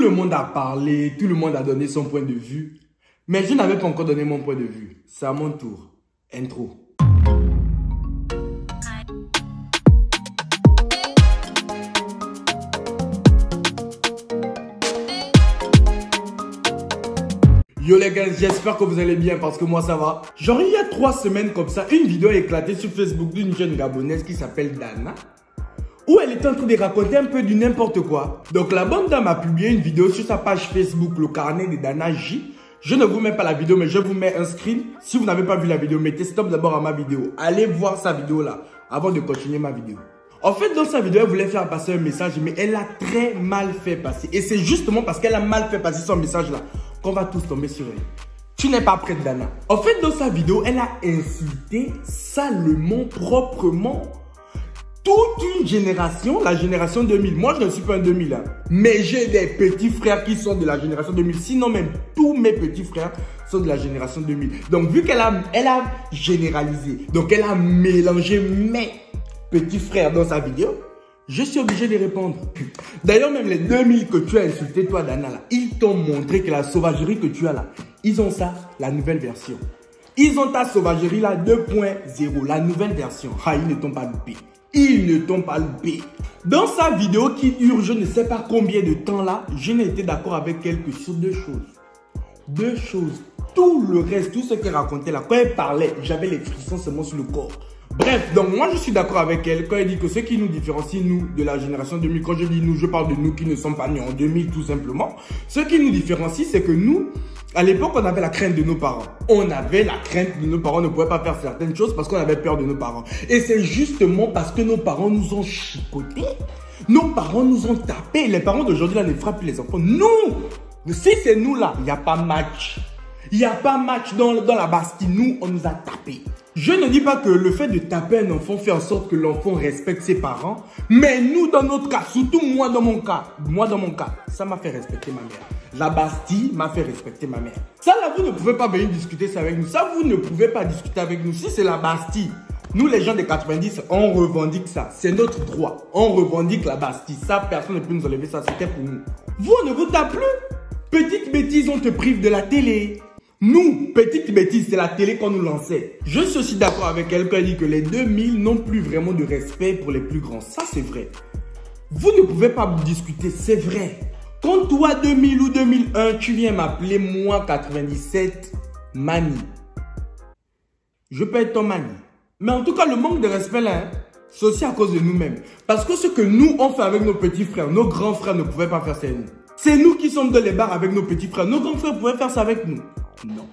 le monde a parlé, tout le monde a donné son point de vue. Mais je n'avais pas encore donné mon point de vue. C'est à mon tour. Intro. Yo les gars, j'espère que vous allez bien parce que moi ça va. Genre il y a 3 semaines comme ça, une vidéo a éclaté sur Facebook d'une jeune gabonaise qui s'appelle Dana, où elle était en train de raconter un peu du n'importe quoi. Donc la bonne dame a publié une vidéo sur sa page Facebook, le carnet de Dana J. Je ne vous mets pas la vidéo, mais je vous mets un screen. Si vous n'avez pas vu la vidéo, mettez stop d'abord à ma vidéo. Allez voir sa vidéo là, avant de continuer ma vidéo. En fait, dans sa vidéo, elle voulait faire passer un message, mais elle a très mal fait passer. Et c'est justement parce qu'elle a mal fait passer son message là qu'on va tous tomber sur elle. Tu n'es pas prête, Dana. En fait, dans sa vidéo, elle a insulté salement, proprement, toute une génération, la génération 2000. Moi, je ne suis pas un 2000, hein, mais j'ai des petits frères qui sont de la génération 2000. Sinon, même tous mes petits frères sont de la génération 2000. Donc, vu qu'elle a généralisé, donc elle a mélangé mes petits frères dans sa vidéo, je suis obligé de répondre. D'ailleurs, même les 2000 que tu as insulté, toi, Dana, là, ils t'ont montré que la sauvagerie que tu as là, ils ont ça, la nouvelle version. Ils ont ta sauvagerie là, 2.0, la nouvelle version. Ah, ils ne t'ont pas loupé. Ils ne t'ont pas loupé. Dans sa vidéo qui dure je ne sais pas combien de temps là, je n'ai été d'accord avec elle que sur deux choses. Deux choses. Tout le reste, tout ce qu'elle racontait là, quand elle parlait, j'avais les frissons seulement sur le corps. Bref, donc moi je suis d'accord avec elle quand elle dit que ce qui nous différencie nous de la génération 2000, quand je dis nous, je parle de nous qui ne sommes pas nés en 2000 tout simplement. Ce qui nous différencie, c'est que nous, à l'époque, on avait la crainte de nos parents. On avait la crainte de nos parents, on ne pouvait pas faire certaines choses parce qu'on avait peur de nos parents. Et c'est justement parce que nos parents nous ont chipotés, nos parents nous ont tapés. Les parents d'aujourd'hui là ne frappent plus les enfants. Nous, si c'est nous là, il n'y a pas match. Il n'y a pas match dans la Bastille. Nous, on nous a tapés. Je ne dis pas que le fait de taper un enfant fait en sorte que l'enfant respecte ses parents. Mais nous, dans notre cas, surtout moi dans mon cas, ça m'a fait respecter ma mère. La Bastille m'a fait respecter ma mère. Ça là, vous ne pouvez pas venir discuter ça avec nous. Ça, vous ne pouvez pas discuter avec nous. Si c'est la Bastille, nous les gens des 90, on revendique ça. C'est notre droit. On revendique la Bastille. Ça, personne ne peut nous enlever ça. C'était pour nous. Vous, on ne vous tape plus. Petite bêtise, on te prive de la télé. Nous, petite bêtise, c'est la télé qu'on nous lançait. Je suis aussi d'accord avec elle quand elle dit que les 2000 n'ont plus vraiment de respect pour les plus grands. Ça, c'est vrai. Vous ne pouvez pas discuter, c'est vrai. Quand toi, 2000 ou 2001, tu viens m'appeler moi, 97, Mani. Je peux être ton Mani. Mais en tout cas, le manque de respect là, hein, c'est aussi à cause de nous-mêmes. Parce que ce que nous, on fait avec nos petits frères, nos grands frères ne pouvaient pas faire ça. C'est nous qui sommes dans les bars avec nos petits frères. Nos grands frères pouvaient faire ça avec nous. Non.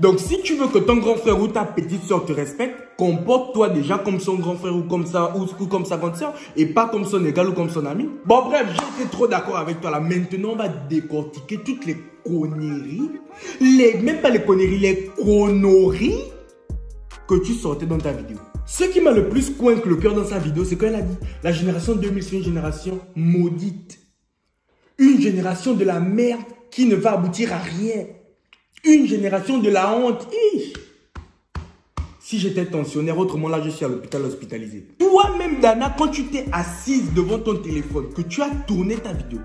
Donc, si tu veux que ton grand frère ou ta petite soeur te respecte, comporte-toi déjà comme son grand frère ou comme ça, ou comme sa grande soeur, et pas comme son égal ou comme son ami. Bon, bref, j'étais trop d'accord avec toi là. Maintenant, on va décortiquer toutes les conneries, même pas les conneries, les conneries que tu sortais dans ta vidéo. Ce qui m'a le plus coincu le cœur dans sa vidéo, c'est quand elle a dit la génération 2000, c'est une génération maudite. Une génération de la merde qui ne va aboutir à rien. Une génération de la honte. Si j'étais tensionnaire, autrement là, je suis à l'hôpital hospitalisé. Toi-même, Dana, quand tu t'es assise devant ton téléphone, que tu as tourné ta vidéo,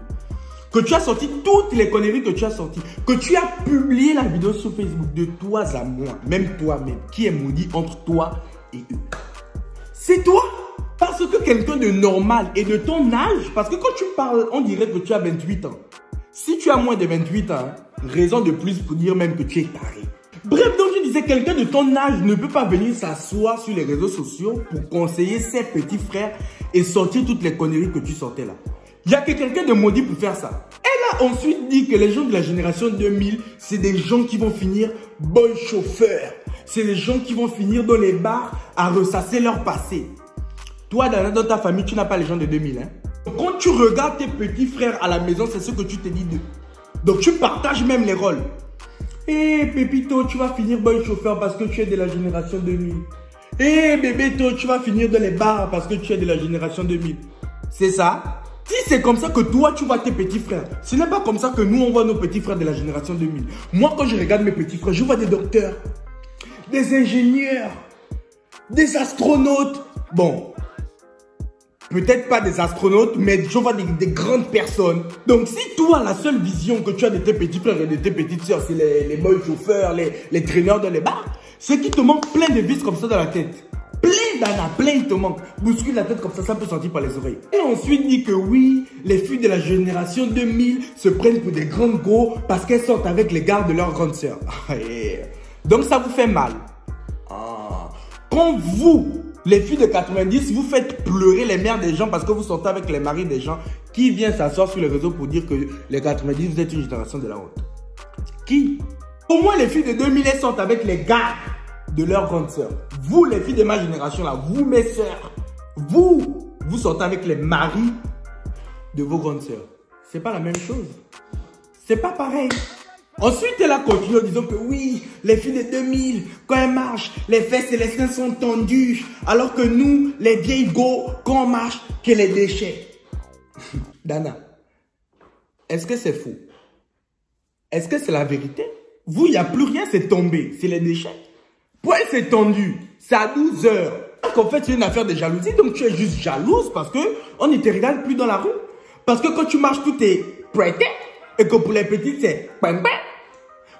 que tu as sorti toutes les conneries que tu as sorties, que tu as publié la vidéo sur Facebook, de toi à moi, même toi-même, qui est maudit entre toi et eux. C'est toi. Parce que quelqu'un de normal et de ton âge, parce que quand tu parles, on dirait que tu as 28 ans. Si tu as moins de 28 ans, raison de plus pour dire même que tu es taré. Bref, donc je disais, quelqu'un de ton âge ne peut pas venir s'asseoir sur les réseaux sociaux pour conseiller ses petits frères et sortir toutes les conneries que tu sortais là. Il n'y a que quelqu'un de maudit pour faire ça. Elle a ensuite dit que les gens de la génération 2000, c'est des gens qui vont finir bons chauffeurs. C'est des gens qui vont finir dans les bars à ressasser leur passé. Toi, dans ta famille, tu n'as pas les gens de 2000. Hein? Quand tu regardes tes petits frères à la maison, c'est ce que tu te dis d'eux. Donc, tu partages même les rôles. Eh, Pépito, tu vas finir bon chauffeur parce que tu es de la génération 2000. Eh, Bébéto, tu vas finir dans les bars parce que tu es de la génération 2000. C'est ça? Si c'est comme ça que toi, tu vois tes petits frères, ce n'est pas comme ça que nous, on voit nos petits frères de la génération 2000. Moi, quand je regarde mes petits frères, je vois des docteurs, des ingénieurs, des astronautes. Bon. peut-être pas des astronautes, mais je vois des grandes personnes. Donc si toi, la seule vision que tu as de tes petits frères et de tes petites soeurs, c'est les boys chauffeurs, les traîneurs dans les bars, c'est qu'il te manque plein de vis comme ça dans la tête. Plein d'ana, plein il te manque. Bouscule la tête comme ça peut sortir par les oreilles. Et ensuite dit que oui, les filles de la génération 2000 se prennent pour des grandes gros parce qu'elles sortent avec les gars de leur grande sœur. Donc ça vous fait mal. Quand vous, les filles de 90, vous faites pleurer les mères des gens parce que vous sortez avec les maris des gens, qui vient s'asseoir sur les réseaux pour dire que les 90, vous êtes une génération de la honte? Qui? Au moins les filles de 2000, elles sortent avec les gars de leur grande sœur. Vous, les filles de ma génération là, vous, mes sœurs, vous sortez avec les maris de vos grandes sœurs. C'est pas la même chose. C'est pas pareil. Ensuite, elle a continué en disant que oui, les filles de 2000, quand elles marchent, les fesses et les seins sont tendus. Alors que nous, les vieilles go, quand on marche, que les déchets. Dana, est-ce que c'est faux? Est-ce que c'est la vérité? Vous, il n'y a plus rien, c'est tombé. C'est les déchets. Pour elle, c'est tendu. C'est à 12 heures. Donc, en fait, c'est une affaire de jalousie. Donc, tu es juste jalouse parce qu'on ne te regarde plus dans la rue. Parce que quand tu marches, tout est prêté. Et que pour les petites, c'est bam bam.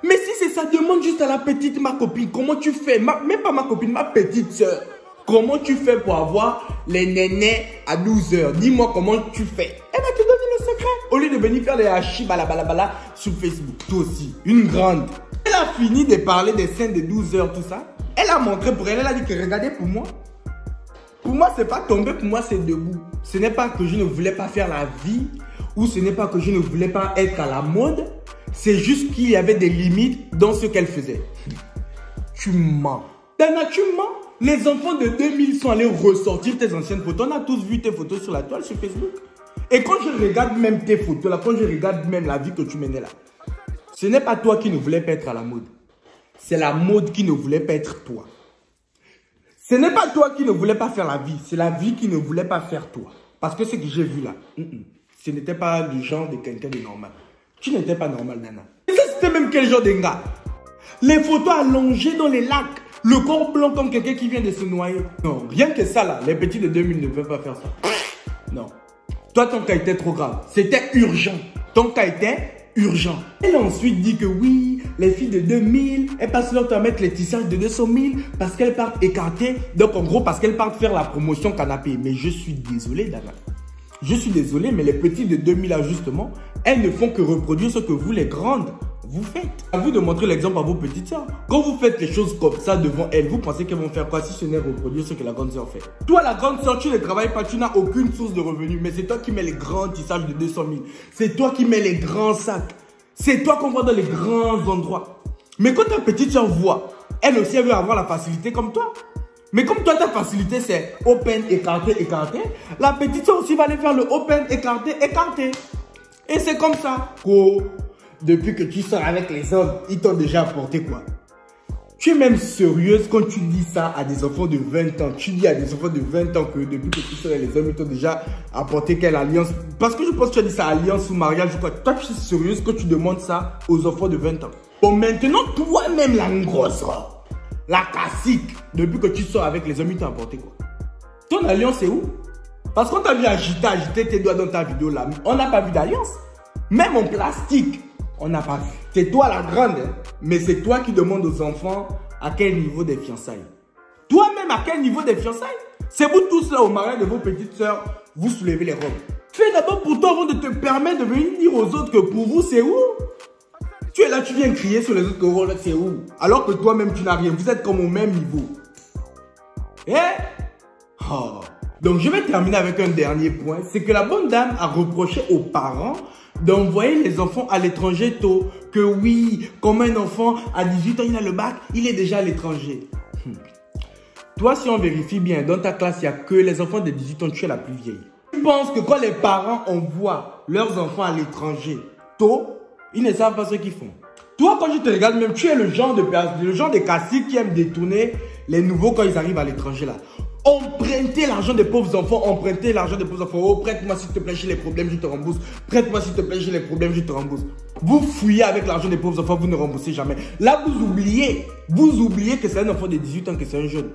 Mais si c'est ça, demande juste à la petite, ma copine, comment tu fais? Même pas ma copine, ma petite soeur. Comment tu fais pour avoir les nénés à 12 heures? Dis-moi comment tu fais. Elle va te donner le secret. Au lieu de venir faire des hachis bala sur Facebook. Toi aussi, une grande. Elle a fini de parler des scènes de 12 heures, tout ça. Elle a montré pour elle, elle a dit que regardez pour moi. Pour moi, c'est pas tomber, pour moi, c'est debout. Ce n'est pas que je ne voulais pas faire la vie, ou ce n'est pas que je ne voulais pas être à la mode. C'est juste qu'il y avait des limites dans ce qu'elle faisait. Tu mens. Dana, tu mens. Les enfants de 2000 sont allés ressortir tes anciennes photos. On a tous vu tes photos sur la toile, sur Facebook. Et quand je regarde même tes photos, là, quand je regarde même la vie que tu menais là, ce n'est pas toi qui ne voulais pas être à la mode. C'est la mode qui ne voulait pas être toi. Ce n'est pas toi qui ne voulais pas faire la vie. C'est la vie qui ne voulait pas faire toi. Parce que ce que j'ai vu là, ce n'était pas le genre de quelqu'un de normal. Tu n'étais pas normal, Nana. Et ça, c'était même quel genre de gars? Les photos allongées dans les lacs. Le corps blanc comme quelqu'un qui vient de se noyer. Non, rien que ça là. Les petits de 2000 ne peuvent pas faire ça. Non. Toi, ton cas était trop grave. C'était urgent. Ton cas était urgent. Elle a ensuite dit que oui, les filles de 2000, elles passent leur temps à mettre les tissages de 200 000 parce qu'elles partent écartées. Donc en gros, parce qu'elles partent faire la promotion canapé. Mais je suis désolé, Dana. Je suis désolé, mais les petits de 2000 là, justement, elles ne font que reproduire ce que vous, les grandes, vous faites. À vous de montrer l'exemple à vos petites soeurs. Quand vous faites les choses comme ça devant elles, vous pensez qu'elles vont faire quoi si ce n'est reproduire ce que la grande soeur fait? Toi, la grande soeur, tu ne travailles pas, tu n'as aucune source de revenus, mais c'est toi qui mets les grands tissages de 200 000. C'est toi qui mets les grands sacs. C'est toi qu'on voit dans les grands endroits. Mais quand ta petite soeur voit, elle aussi, elle veut avoir la facilité comme toi. Mais comme toi, ta facilité, c'est open, écarté, écarté, la petite soeur aussi va aller faire le open, écarté, écarté. Et c'est comme ça. Oh, depuis que tu sors avec les hommes, ils t'ont déjà apporté quoi? Tu es même sérieuse quand tu dis ça à des enfants de 20 ans. Tu dis à des enfants de 20 ans que depuis que tu sors avec les hommes, ils t'ont déjà apporté quelle alliance? Parce que je pense que tu as dit ça, alliance ou mariage ou quoi. Toi, tu es sérieuse quand tu demandes ça aux enfants de 20 ans. Bon, maintenant, toi-même, la grosse robe. La classique, depuis que tu sors avec les hommes, ils t'ont apporté quoi? Ton alliance c'est où? Parce qu'on t'a vu agiter tes doigts dans ta vidéo là. On n'a pas vu d'alliance. Même en plastique, on n'a pas vu. C'est toi la grande, hein? Mais c'est toi qui demandes aux enfants à quel niveau des fiançailles. Toi-même à quel niveau des fiançailles? C'est vous tous là au mariage de vos petites soeurs, vous soulevez les robes. Fais d'abord pour toi avant de te permettre de venir dire aux autres que pour vous c'est où? Tu es là, tu viens crier sur les autres que oh, là c'est où? Alors que toi-même tu n'as rien. Vous êtes comme au même niveau. Eh? Oh. Donc je vais terminer avec un dernier point. C'est que la bonne dame a reproché aux parents d'envoyer les enfants à l'étranger tôt. Que oui, comme un enfant à 18 ans il a le bac, il est déjà à l'étranger. Toi, si on vérifie bien, dans ta classe, il n'y a que les enfants de 18 ans, tu es la plus vieille. Tu penses que quand les parents envoient leurs enfants à l'étranger tôt, ils ne savent pas ce qu'ils font. Toi, quand je te regarde même, tu es le genre de cacique qui aime détourner les nouveaux quand ils arrivent à l'étranger là. Emprunter l'argent des pauvres enfants, emprunter l'argent des pauvres enfants. Oh, prête-moi s'il te plaît, j'ai les problèmes, je te rembourse. Prête-moi s'il te plaît, j'ai les problèmes, je te rembourse. Vous fouillez avec l'argent des pauvres enfants, vous ne remboursez jamais. Là, vous oubliez que c'est un enfant de 18 ans, que c'est un jeune.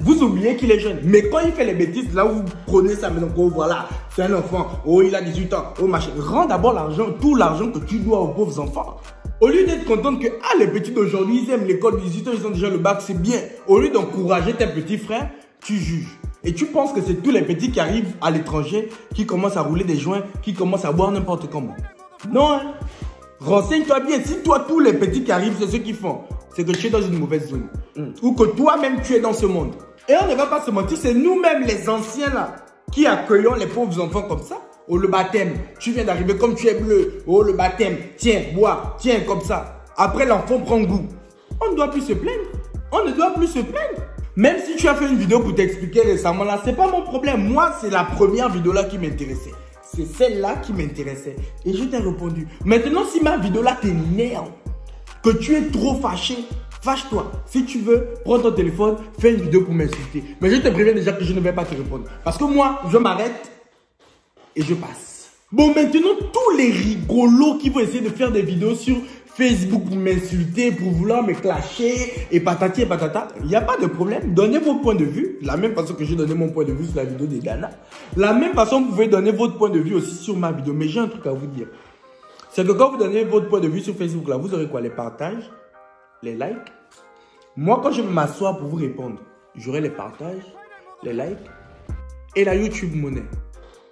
Vous oubliez qu'il est jeune. Mais quand il fait les bêtises, là vous prenez ça maintenant. Oh voilà, c'est un enfant. Oh il a 18 ans. Oh machin. Rends d'abord l'argent, tout l'argent que tu dois aux pauvres enfants. Au lieu d'être contente que les petits d'aujourd'hui, ils aiment l'école, 18 ans, ils ont déjà le bac, c'est bien. Au lieu d'encourager tes petits frères, tu juges. Et tu penses que c'est tous les petits qui arrivent à l'étranger, qui commencent à rouler des joints, qui commencent à boire n'importe comment. Non, hein. Renseigne-toi bien. Si toi, tous les petits qui arrivent, c'est ce qu'ils font, c'est que tu es dans une mauvaise zone. Ou que toi-même, tu es dans ce monde. Et on ne va pas se mentir, c'est nous-mêmes les anciens là, qui accueillons les pauvres enfants comme ça. Oh le baptême, tu viens d'arriver comme tu es bleu. Oh le baptême, tiens, bois, tiens comme ça. Après l'enfant prend goût. On ne doit plus se plaindre. On ne doit plus se plaindre. Même si tu as fait une vidéo pour t'expliquer récemment là, c'est pas mon problème. Moi, c'est la première vidéo là qui m'intéressait. C'est celle-là qui m'intéressait. Et je t'ai répondu. Maintenant, si ma vidéo là t'énerve, que tu es trop fâché, fâche-toi. Si tu veux, prends ton téléphone, fais une vidéo pour m'insulter. Mais je te préviens déjà que je ne vais pas te répondre. Parce que moi, je m'arrête et je passe. Bon, maintenant, tous les rigolos qui vont essayer de faire des vidéos sur Facebook pour m'insulter, pour vouloir me clasher et patati et patata, il n'y a pas de problème. Donnez vos points de vue. La même façon que j'ai donné mon point de vue sur la vidéo de Dana. La même façon, vous pouvez donner votre point de vue aussi sur ma vidéo. Mais j'ai un truc à vous dire. C'est que quand vous donnez votre point de vue sur Facebook, là, vous aurez quoi? Les partages, les likes. Moi, quand je vais m'asseoir pour vous répondre, j'aurai les partages, les likes et la YouTube monnaie.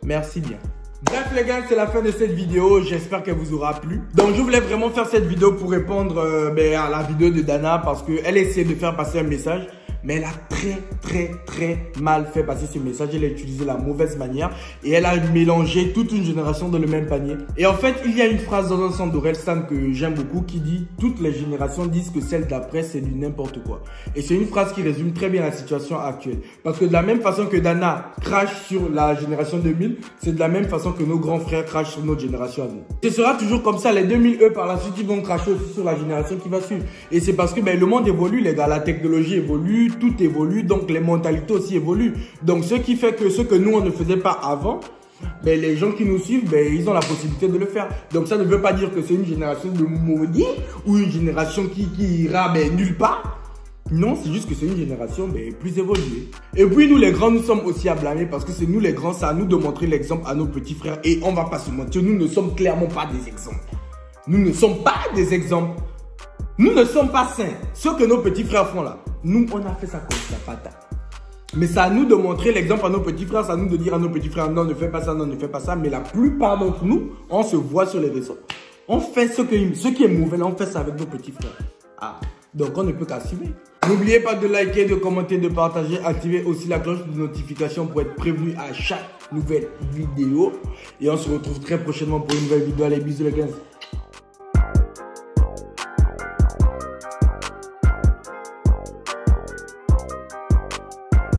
Merci bien. Bref les gars, c'est la fin de cette vidéo. J'espère qu'elle vous aura plu. Donc je voulais vraiment faire cette vidéo pour répondre à la vidéo de Dana parce qu'elle essaie de faire passer un message. Mais elle a très mal fait passer ce message. Elle a utilisé la mauvaise manière et elle a mélangé toute une génération dans le même panier. Et en fait, il y a une phrase dans un son d'Orelsan que j'aime beaucoup qui dit « Toutes les générations disent que celle d'après, c'est du n'importe quoi ». Et c'est une phrase qui résume très bien la situation actuelle. Parce que de la même façon que Dana crache sur la génération 2000, c'est de la même façon que nos grands frères crachent sur notre génération à nous. Ce sera toujours comme ça. Les 2000, eux, par la suite, ils vont cracher aussi sur la génération qui va suivre. Et c'est parce que le monde évolue, les gars. La technologie évolue. Tout évolue, donc les mentalités aussi évoluent. Donc ce qui fait que ce que nous on ne faisait pas avant, les gens qui nous suivent, ils ont la possibilité de le faire. Donc ça ne veut pas dire que c'est une génération de maudits ou une génération qui ira nulle part. Non, c'est juste que c'est une génération plus évoluée. Et puis nous les grands, nous sommes aussi à blâmer parce que c'est nous les grands, c'est à nous de montrer l'exemple à nos petits frères. Et on va pas se mentir, nous ne sommes clairement pas des exemples. Nous ne sommes pas des exemples. Nous ne sommes pas saints. Ce que nos petits frères font là, nous, on a fait ça comme ça, patate. Mais c'est à nous de montrer l'exemple à nos petits frères. C'est à nous de dire à nos petits frères, non, ne fais pas ça, non, ne fais pas ça. Mais la plupart d'entre nous, on se voit sur les réseaux. On fait ce qui est mauvais, là, on fait ça avec nos petits frères. Donc on ne peut qu'assumer. N'oubliez pas de liker, de commenter, de partager. Activez aussi la cloche de notification pour être prévenu à chaque nouvelle vidéo. Et on se retrouve très prochainement pour une nouvelle vidéo. Allez, bisous les gars.